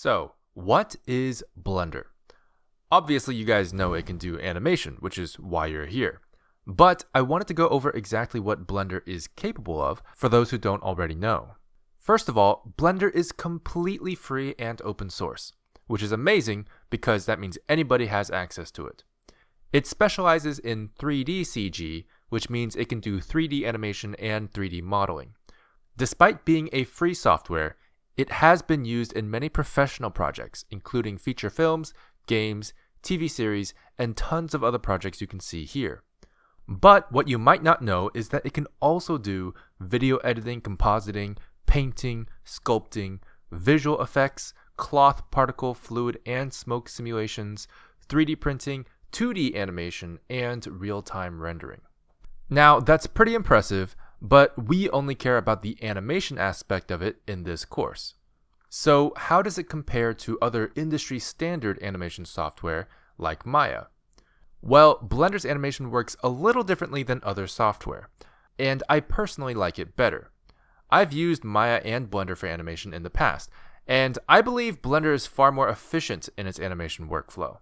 So, what is Blender? Obviously, you guys know it can do animation, which is why you're here. But I wanted to go over exactly what Blender is capable of for those who don't already know. First of all, Blender is completely free and open source, which is amazing because that means anybody has access to it. It specializes in 3D CG, which means it can do 3D animation and 3D modeling. Despite being a free software, it has been used in many professional projects, including feature films, games, TV series, and tons of other projects you can see here. But what you might not know is that it can also do video editing, compositing, painting, sculpting, visual effects, cloth, particle, fluid, and smoke simulations, 3D printing, 2D animation, and real-time rendering. Now, that's pretty impressive, but we only care about the animation aspect of it in this course. So, how does it compare to other industry standard animation software like Maya? Well, Blender's animation works a little differently than other software, and I personally like it better. I've used Maya and Blender for animation in the past, and I believe Blender is far more efficient in its animation workflow.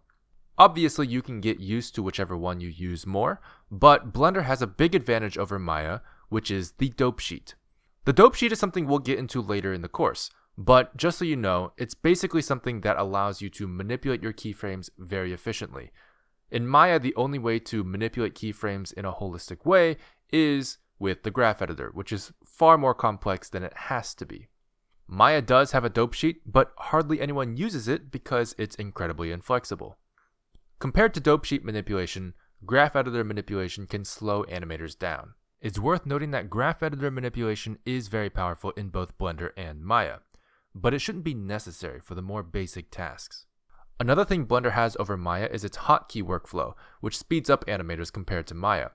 Obviously, you can get used to whichever one you use more, but Blender has a big advantage over Maya, which is the dope sheet. The dope sheet is something we'll get into later in the course, but just so you know, it's basically something that allows you to manipulate your keyframes very efficiently. In Maya, the only way to manipulate keyframes in a holistic way is with the graph editor, which is far more complex than it has to be. Maya does have a dope sheet, but hardly anyone uses it because it's incredibly inflexible. Compared to dope sheet manipulation, graph editor manipulation can slow animators down. It's worth noting that graph editor manipulation is very powerful in both Blender and Maya, but it shouldn't be necessary for the more basic tasks. Another thing Blender has over Maya is its hotkey workflow, which speeds up animators compared to Maya.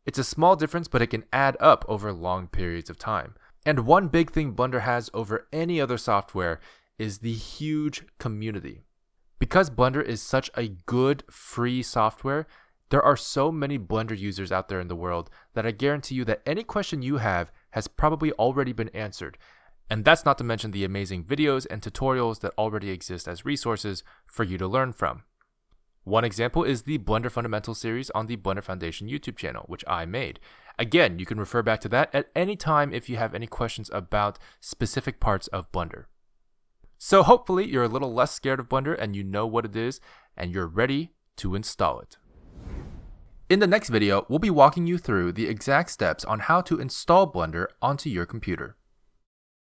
It's a small difference, but it can add up over long periods of time. And one big thing Blender has over any other software is the huge community. Because Blender is such a good, free software, there are so many Blender users out there in the world that I guarantee you that any question you have has probably already been answered. And that's not to mention the amazing videos and tutorials that already exist as resources for you to learn from. One example is the Blender Fundamentals series on the Blender Foundation YouTube channel, which I made. Again, you can refer back to that at any time if you have any questions about specific parts of Blender. So hopefully you're a little less scared of Blender and you know what it is and you're ready to install it. In the next video, we'll be walking you through the exact steps on how to install Blender onto your computer.